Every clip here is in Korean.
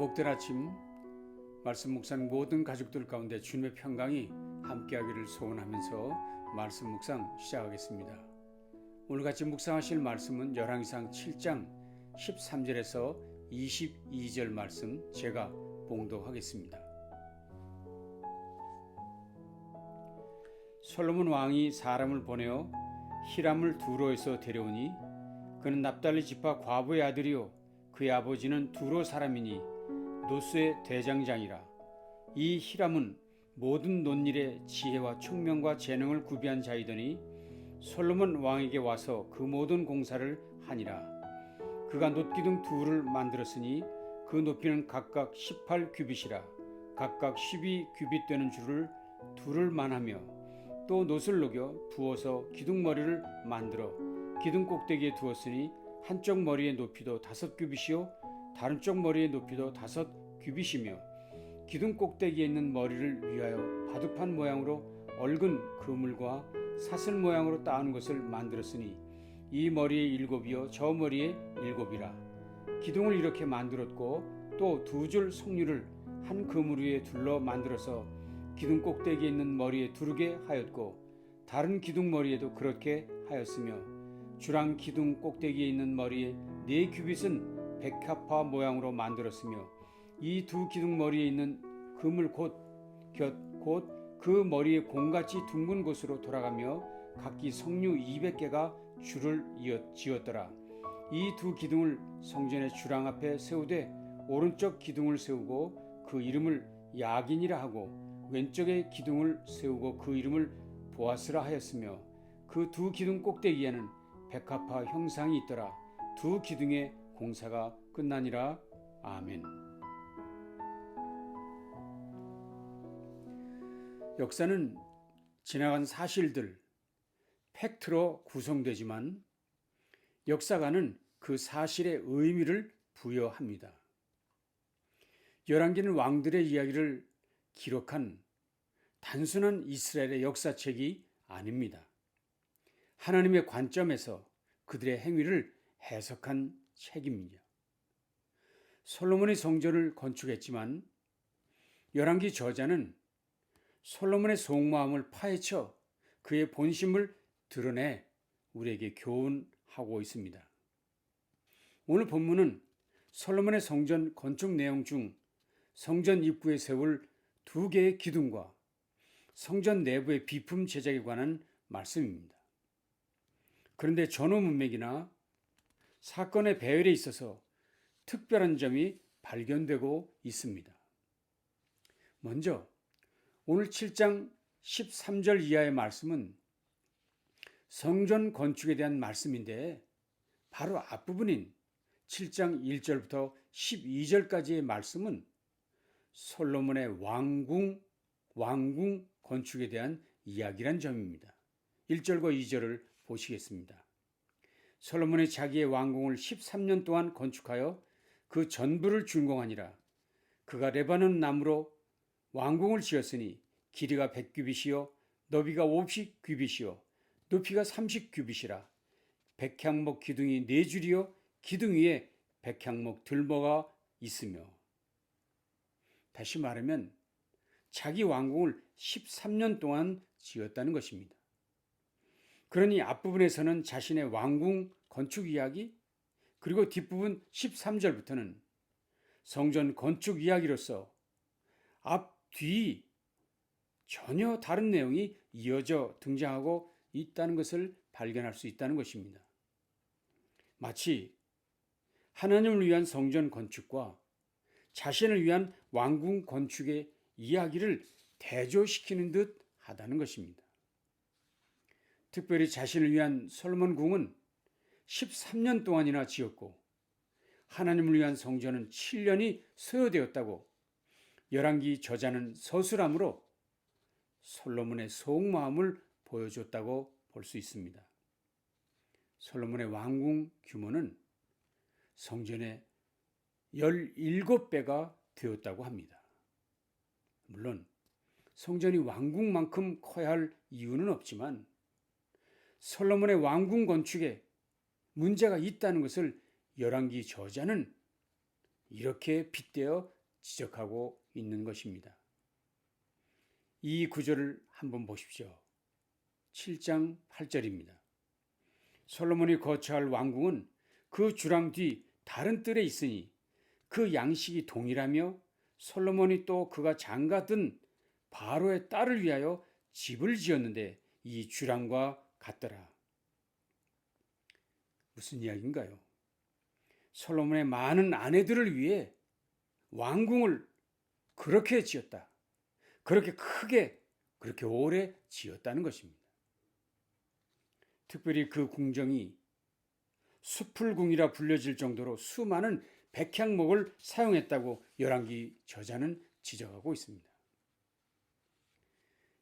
복된 아침 말씀 묵상 모든 가족들 가운데 주님의 평강이 함께하기를 소원하면서 말씀 묵상 시작하겠습니다. 오늘 같이 묵상하실 말씀은 열왕기상 7장 13절에서 22절 말씀 제가 봉독하겠습니다. 솔로몬 왕이 사람을 보내어 히람을 두로에서 데려오니 그는 납달리 지파 과부의 아들이요 그의 아버지는 두로 사람이니 노스의 대장장이라. 이 히람은 모든 논일에 지혜와 총명과 재능을 구비한 자이더니 솔로몬 왕에게 와서 그 모든 공사를 하니라. 그가 놋기둥 둘을 만들었으니 그 높이는 각각 18규빗이라. 각각 12규빗 되는 줄을 둘을 만하며 또 놋을 녹여 부어서 기둥머리를 만들어 기둥 꼭대기에 두었으니 한쪽 머리의 높이도 5규빗이요 다른 쪽 머리의 높이도 5규빗이며 기둥 꼭대기에 있는 머리를 위하여 바둑판 모양으로 얽은 그물과 사슬 모양으로 따은 것을 만들었으니 이 머리에 7이요 저 머리에 7이라. 기둥을 이렇게 만들었고 또 2줄 석류를 한 그물 위에 둘러 만들어서 기둥 꼭대기에 있는 머리에 두르게 하였고 다른 기둥 머리에도 그렇게 하였으며 주랑 기둥 꼭대기에 있는 머리에 4규빗은 백합화 모양으로 만들었으며 이 두 기둥 머리에 있는 그물 곧 그 머리에 공같이 둥근 곳으로 돌아가며 각기 석류 200개가 줄을 지었더라. 이 두 기둥을 성전의 주랑 앞에 세우되 오른쪽 기둥을 세우고 그 이름을 야긴이라 하고 왼쪽의 기둥을 세우고 그 이름을 보아스라 하였으며 그 두 기둥 꼭대기에는 백합화 형상이 있더라. 두 기둥의 공사가 끝나니라. 아멘. 역사는 지나간 사실들, 팩트로 구성되지만 역사가는 그 사실의 의미를 부여합니다. 열왕기는 왕들의 이야기를 기록한 단순한 이스라엘의 역사책이 아닙니다. 하나님의 관점에서 그들의 행위를 해석한 책입니다. 솔로몬이 성전을 건축했지만 열왕기 저자는 솔로몬의 속마음을 파헤쳐 그의 본심을 드러내 우리에게 교훈하고 있습니다. 오늘 본문은 솔로몬의 성전 건축 내용 중 성전 입구에 세울 2개의 기둥과 성전 내부의 비품 제작에 관한 말씀입니다. 그런데 전후 문맥이나 사건의 배열에 있어서 특별한 점이 발견되고 있습니다. 먼저 오늘 7장 13절 이하의 말씀은 성전 건축에 대한 말씀인데 바로 앞부분인 7장 1절부터 12절까지의 말씀은 솔로몬의 왕궁 건축에 대한 이야기란 점입니다. 1절과 2절을 보시겠습니다. 솔로몬이 자기의 왕궁을 13년 동안 건축하여 그 전부를 준공하니라. 그가 레바논 나무로 왕궁을 지었으니 길이가 100규빗이요 너비가 50규빗이요 높이가 30규빗이라. 백향목 기둥이 4줄이요 기둥 위에 백향목 들모가 있으며. 다시 말하면 자기 왕궁을 13년 동안 지었다는 것입니다. 그러니 앞부분에서는 자신의 왕궁 건축 이야기, 그리고 뒷부분 13절부터는 성전 건축 이야기로서 앞, 뒤 전혀 다른 내용이 이어져 등장하고 있다는 것을 발견할 수 있다는 것입니다. 마치 하나님을 위한 성전 건축과 자신을 위한 왕궁 건축의 이야기를 대조시키는 듯 하다는 것입니다. 특별히 자신을 위한 솔로몬 궁은 13년 동안이나 지었고 하나님을 위한 성전은 7년이 소요되었다고 열왕기 저자는 서술함으로 솔로몬의 속마음을 보여줬다고 볼 수 있습니다. 솔로몬의 왕궁 규모는 성전의 17배가 되었다고 합니다. 물론 성전이 왕궁만큼 커야 할 이유는 없지만 솔로몬의 왕궁 건축에 문제가 있다는 것을 열왕기 저자는 이렇게 빗대어 지적하고 있는 것입니다. 이 구절을 한번 보십시오. 7장 8절입니다. 솔로몬이 거처할 왕궁은 그 주랑 뒤 다른 뜰에 있으니 그 양식이 동일하며 솔로몬이 또 그가 장가든 바로의 딸을 위하여 집을 지었는데 이 주랑과 같더라. 무슨 이야기인가요? 솔로몬의 많은 아내들을 위해 왕궁을 그렇게 지었다. 그렇게 크게, 그렇게 오래 지었다는 것입니다. 특별히 그 궁정이 수풀궁이라 불려질 정도로 수많은 백향목을 사용했다고 열왕기 저자는 지적하고 있습니다.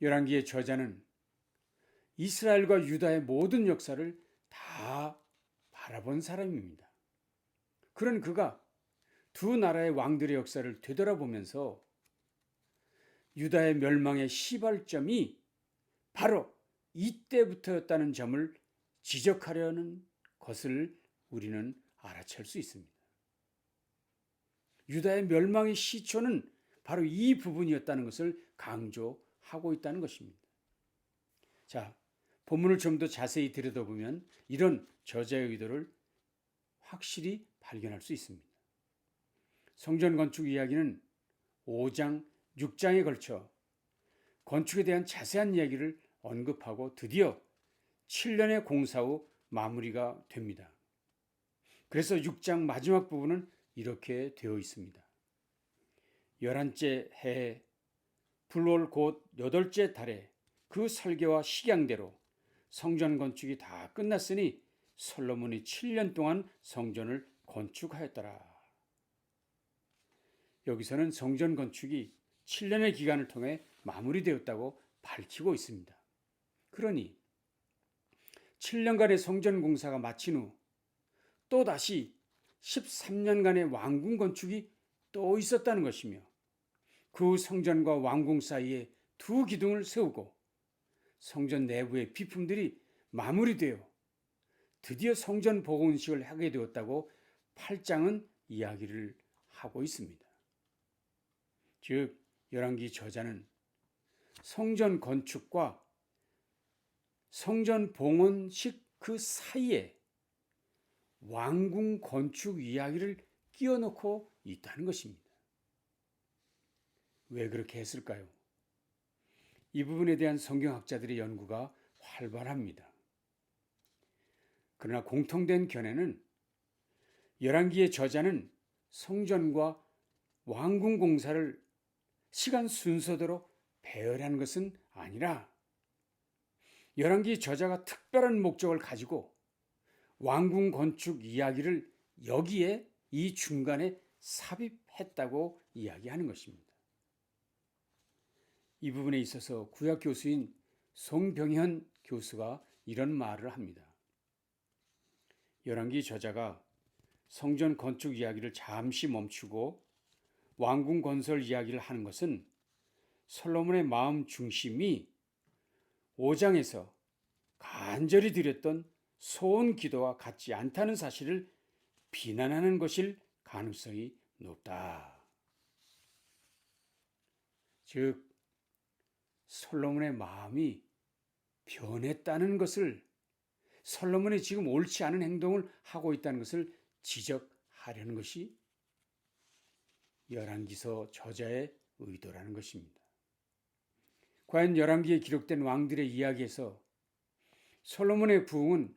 열왕기의 저자는 이스라엘과 유다의 모든 역사를 다 바라본 사람입니다. 그런 그가 두 나라의 왕들의 역사를 되돌아보면서 유다의 멸망의 시발점이 바로 이때부터였다는 점을 지적하려는 것을 우리는 알아챌 수 있습니다. 유다의 멸망의 시초는 바로 이 부분이었다는 것을 강조하고 있다는 것입니다. 자, 본문을 좀 더 자세히 들여다보면 이런 저자의 의도를 확실히 발견할 수 있습니다. 성전 건축 이야기는 5장, 6장에 걸쳐 건축에 대한 자세한 이야기를 언급하고 드디어 7년의 공사 후 마무리가 됩니다. 그래서 6장 마지막 부분은 이렇게 되어 있습니다. 11째 해에 불월 곧 8째 달에 그 설계와 식양대로 성전 건축이 다 끝났으니 솔로몬이 7년 동안 성전을 건축하였더라. 여기서는 성전 건축이 7년의 기간을 통해 마무리되었다고 밝히고 있습니다. 그러니 7년간의 성전 공사가 마친 후 또다시 13년간의 왕궁 건축이 또 있었다는 것이며 그 성전과 왕궁 사이에 두 기둥을 세우고 성전 내부의 비품들이 마무리되어 드디어 성전 복원식을 하게 되었다고 8장은 이야기를 하고 있습니다. 즉 열왕기 저자는 성전 건축과 성전 봉헌식 그 사이에 왕궁 건축 이야기를 끼워넣고 있다는 것입니다. 왜 그렇게 했을까요? 이 부분에 대한 성경학자들의 연구가 활발합니다. 그러나 공통된 견해는 열왕기의 저자는 성전과 왕궁 공사를 시간 순서대로 배열한 것은 아니라 열왕기 저자가 특별한 목적을 가지고 왕궁 건축 이야기를 여기에 이 중간에 삽입했다고 이야기하는 것입니다. 이 부분에 있어서 구약 교수인 송병현 교수가 이런 말을 합니다. 열왕기 저자가 성전 건축 이야기를 잠시 멈추고 왕궁 건설 이야기를 하는 것은 솔로몬의 마음 중심이 5장에서 간절히 드렸던 소원 기도와 같지 않다는 사실을 비난하는 것일 가능성이 높다. 즉 솔로몬의 마음이 변했다는 것을, 솔로몬이 지금 옳지 않은 행동을 하고 있다는 것을 지적하려는 것이 열왕기서 저자의 의도라는 것입니다. 과연 열왕기에 기록된 왕들의 이야기에서 솔로몬의 부흥은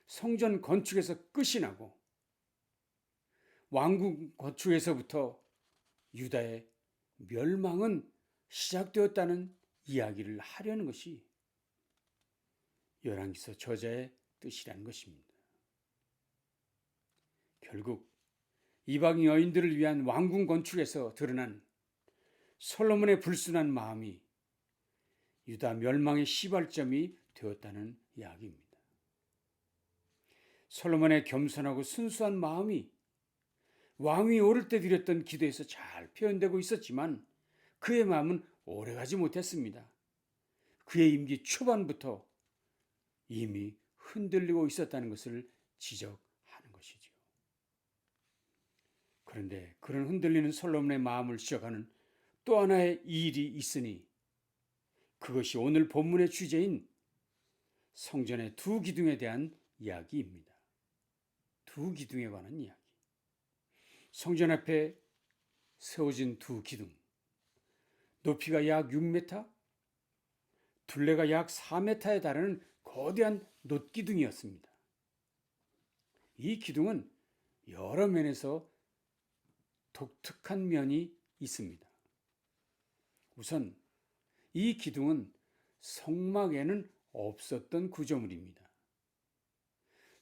성전 건축에서 끝이 나고 왕궁 건축에서부터 유다의 멸망은 시작되었다는 이야기를 하려는 것이 열왕기서 저자의 뜻이라는 것입니다. 결국 이방 여인들을 위한 왕궁 건축에서 드러난 솔로몬의 불순한 마음이 유다 멸망의 시발점이 되었다는 이야기입니다. 솔로몬의 겸손하고 순수한 마음이 왕위 오를 때 드렸던 기도에서 잘 표현되고 있었지만 그의 마음은 오래가지 못했습니다. 그의 임기 초반부터 이미 흔들리고 있었다는 것을 지적하는 것이죠. 그런데 그런 흔들리는 솔로몬의 마음을 시작하는 또 하나의 일이 있으니 그것이 오늘 본문의 주제인 성전의 두 기둥에 대한 이야기입니다. 두 기둥에 관한 이야기. 성전 앞에 세워진 두 기둥. 높이가 약 6m, 둘레가 약 4m에 달하는 거대한 놋기둥이었습니다. 이 기둥은 여러 면에서 독특한 면이 있습니다. 우선 이 기둥은 성막에는 없었던 구조물입니다.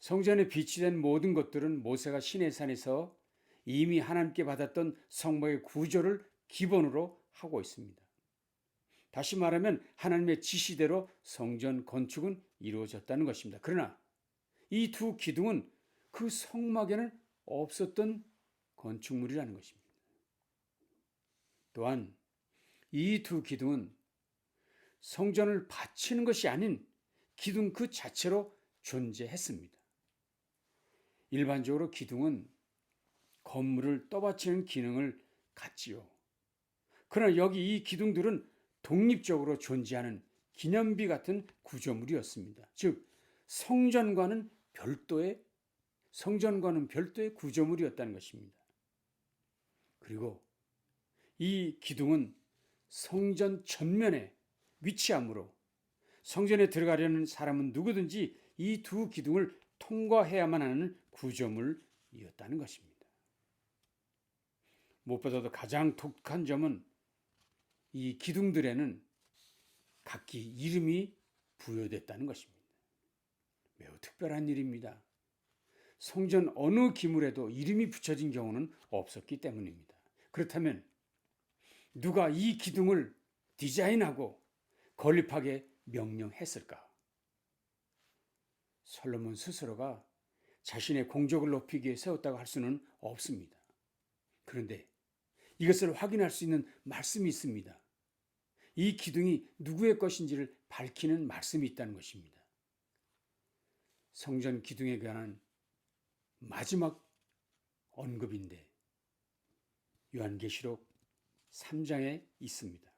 성전에 비치된 모든 것들은 모세가 시내산에서 이미 하나님께 받았던 성막의 구조를 기본으로 하고 있습니다. 다시 말하면 하나님의 지시대로 성전 건축은 이루어졌다는 것입니다. 그러나 이 두 기둥은 그 성막에는 없었던 건축물이라는 것입니다. 또한 이 두 기둥은 성전을 받치는 것이 아닌 기둥 그 자체로 존재했습니다. 일반적으로 기둥은 건물을 떠받치는 기능을 갖지요. 그러나 여기 이 기둥들은 독립적으로 존재하는 기념비 같은 구조물이었습니다. 즉 성전과는 별도의 구조물이었다는 것입니다. 그리고 이 기둥은 성전 전면에 위치하므로 성전에 들어가려는 사람은 누구든지 이 두 기둥을 통과해야만 하는 구조물이었다는 것입니다. 무엇보다도 가장 독특한 점은 이 기둥들에는 각기 이름이 부여됐다는 것입니다. 매우 특별한 일입니다. 성전 어느 기물에도 이름이 붙여진 경우는 없었기 때문입니다. 그렇다면 누가 이 기둥을 디자인하고 건립하게 명령했을까? 솔로몬 스스로가 자신의 공적을 높이기 위해 세웠다고 할 수는 없습니다. 그런데 이것을 확인할 수 있는 말씀이 있습니다. 이 기둥이 누구의 것인지를 밝히는 말씀이 있다는 것입니다. 성전 기둥에 관한 마지막 언급인데 요한계시록 3장에 있습니다.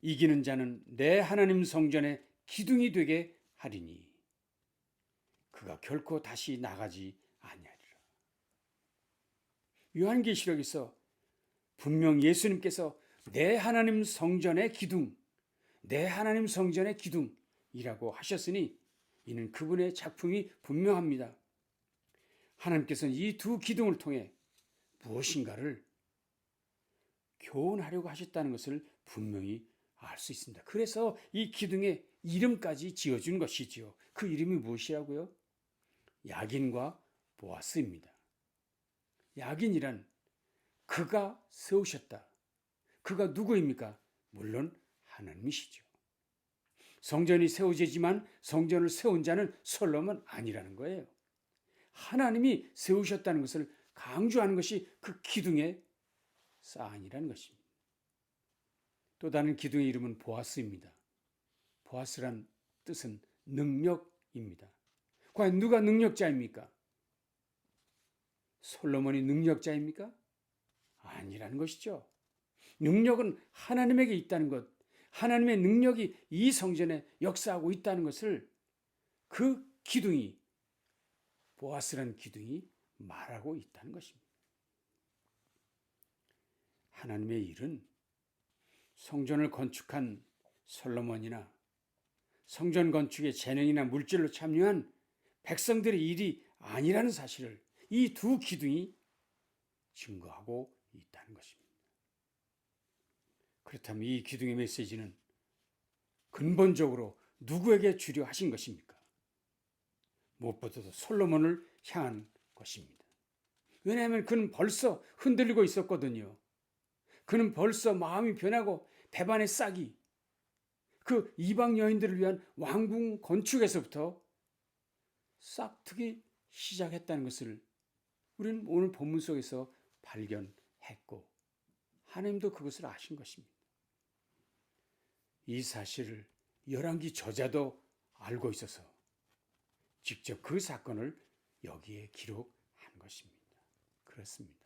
이기는 자는 내 하나님 성전의 기둥이 되게 하리니 그가 결코 다시 나가지 아니하리라. 요한계시록에서 분명 예수님께서 내 하나님 성전의 기둥, 내 하나님 성전의 기둥이라고 하셨으니 이는 그분의 작품이 분명합니다. 하나님께서는 이 두 기둥을 통해 무엇인가를 교훈하려고 하셨다는 것을 분명히 알 수 있습니다. 그래서 이 기둥에 이름까지 지어준 것이지요. 그 이름이 무엇이라고요? 야긴과 보아스입니다. 야긴이란 그가 세우셨다. 그가 누구입니까? 물론 하나님이시죠. 성전이 세워지지만 성전을 세운 자는 솔로몬 아니라는 거예요. 하나님이 세우셨다는 것을 강조하는 것이 그 기둥의 사인이라는 것입니다. 또 다른 기둥의 이름은 보아스입니다. 보아스란 뜻은 능력입니다. 과연 누가 능력자입니까? 솔로몬이 능력자입니까? 아니라는 것이죠. 능력은 하나님에게 있다는 것, 하나님의 능력이 이 성전에 역사하고 있다는 것을 그 기둥이, 보아스라는 기둥이 말하고 있다는 것입니다. 하나님의 일은 성전을 건축한 솔로몬이나 성전 건축에 재능이나 물질로 참여한 백성들의 일이 아니라는 사실을 이 두 기둥이 증거하고 있다는 것입니다. 그렇다면 이 기둥의 메시지는 근본적으로 누구에게 주려 하신 것입니까? 무엇보다도 솔로몬을 향한 것입니다. 왜냐하면 그는 벌써 흔들리고 있었거든요. 그는 벌써 마음이 변하고 배반의 싹이 그 이방 여인들을 위한 왕궁 건축에서부터 싹트기 시작했다는 것을 우리는 오늘 본문 속에서 발견했고 하나님도 그것을 아신 것입니다. 이 사실을 열왕기 저자도 알고 있어서 직접 그 사건을 여기에 기록한 것입니다. 그렇습니다.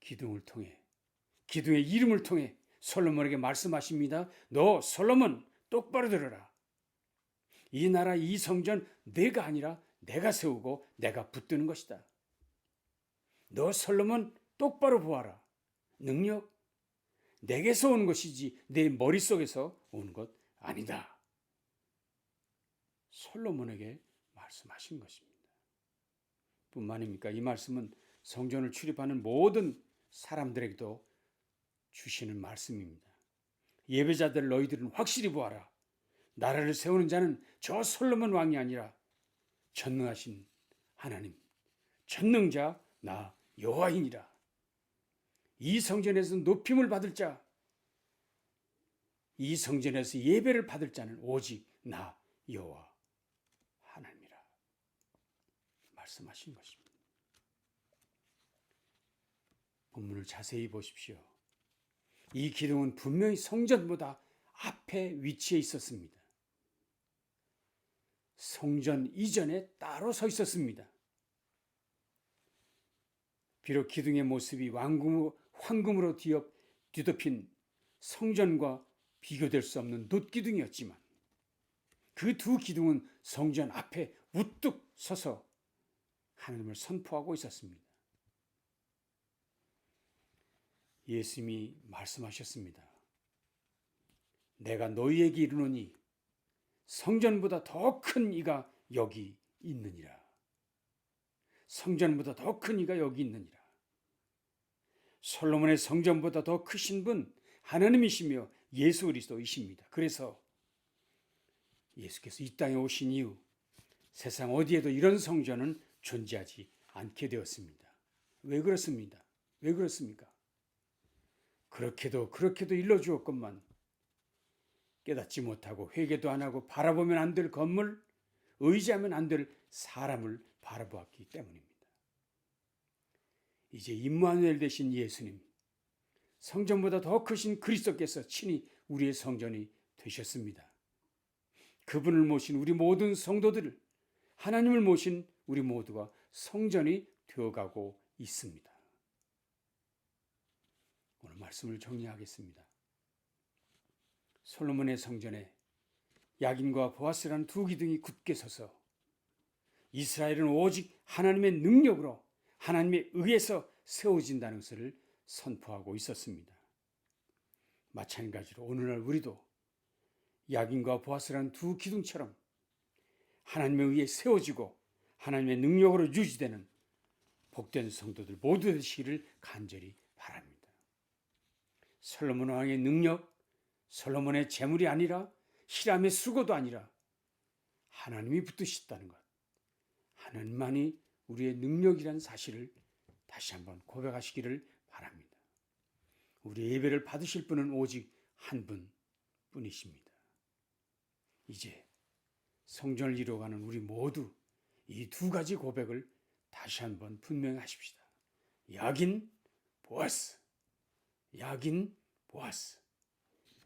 기둥을 통해, 기둥의 이름을 통해 솔로몬에게 말씀하십니다. 너 솔로몬 똑바로 들어라. 이 나라 이 성전 내가 아니라 내가 세우고 내가 붙드는 것이다. 너 솔로몬 똑바로 보아라. 능력 내게서 오는 것이지 내 머릿속에서 오는 것 아니다. 솔로몬에게 말씀하신 것입니다. 뿐만 아닙니까? 이 말씀은 성전을 출입하는 모든 사람들에게도 주시는 말씀입니다. 예배자들 너희들은 확실히 보아라. 나라를 세우는 자는 저 솔로몬 왕이 아니라 전능하신 하나님, 전능자 나 여호와이니라. 이 성전에서 높임을 받을 자, 이 성전에서 예배를 받을 자는 오직 나 여호와 하나님이라 말씀하신 것입니다. 본문을 자세히 보십시오. 이 기둥은 분명히 성전보다 앞에 위치해 있었습니다. 성전 이전에 따로 서 있었습니다. 비록 기둥의 모습이 황금으로 뒤덮인 성전과 비교될 수 없는 놋기둥이었지만 그 두 기둥은 성전 앞에 우뚝 서서 하나님을 선포하고 있었습니다. 예수님이 말씀하셨습니다. 내가 너희에게 이르노니 성전보다 더 큰 이가 여기 있느니라. 성전보다 더 큰 이가 여기 있느니라. 솔로몬의 성전보다 더 크신 분 하나님이시며 예수 그리스도이십니다. 그래서 예수께서 이 땅에 오신 이후 세상 어디에도 이런 성전은 존재하지 않게 되었습니다. 왜 그렇습니다? 왜 그렇습니까? 그렇게도 일러주었건만 깨닫지 못하고 회개도 안 하고 바라보면 안 될 건물, 의지하면 안 될 사람을 바라보았기 때문입니다. 이제 임마누엘 되신 예수님, 성전보다 더 크신 그리스도께서 친히 우리의 성전이 되셨습니다. 그분을 모신 우리 모든 성도들을, 하나님을 모신 우리 모두가 성전이 되어가고 있습니다. 오늘 말씀을 정리하겠습니다. 솔로몬의 성전에 야긴과 보아스라는 두 기둥이 굳게 서서 이스라엘은 오직 하나님의 능력으로 하나님에 의해서 세워진다는 것을 선포하고 있었습니다. 마찬가지로 오늘날 우리도 야긴과 보아스라는 두 기둥처럼 하나님에 의해 세워지고 하나님의 능력으로 유지되는 복된 성도들 모두 되시기를 간절히 바랍니다. 솔로몬 왕의 능력, 솔로몬의 재물이 아니라 히람의 수고도 아니라 하나님이 붙드셨다는 것, 하나님만이 우리의 능력이라는 사실을 다시 한번 고백하시기를 바랍니다. 우리 예배를 받으실 분은 오직 한 분뿐이십니다. 이제 성전을 이루어가는 우리 모두 이 두 가지 고백을 다시 한번 분명히 하십시다. 야긴 보아스, 야긴 보아스.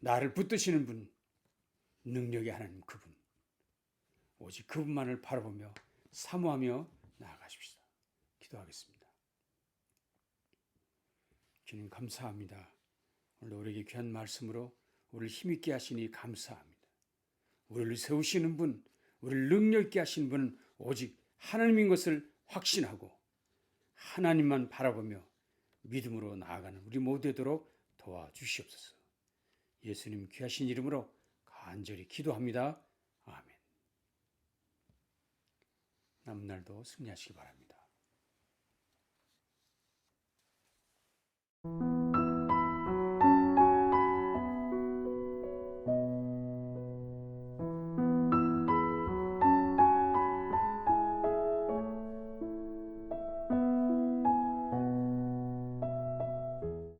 나를 붙드시는 분, 능력의 하나님 그분, 오직 그분만을 바라보며 사모하며 나아가십시다. 기도하겠습니다. 주님 감사합니다. 오늘 우리에게 귀한 말씀으로 우리를 힘있게 하시니 감사합니다. 우리를 세우시는 분, 우리를 능력 있게 하시는 분은 오직 하나님인 것을 확신하고 하나님만 바라보며 믿음으로 나아가는 우리 모두 되도록 도와주시옵소서. 예수님 귀하신 이름으로 간절히 기도합니다. 아멘. 남은 날도 승리하시기 바랍니다.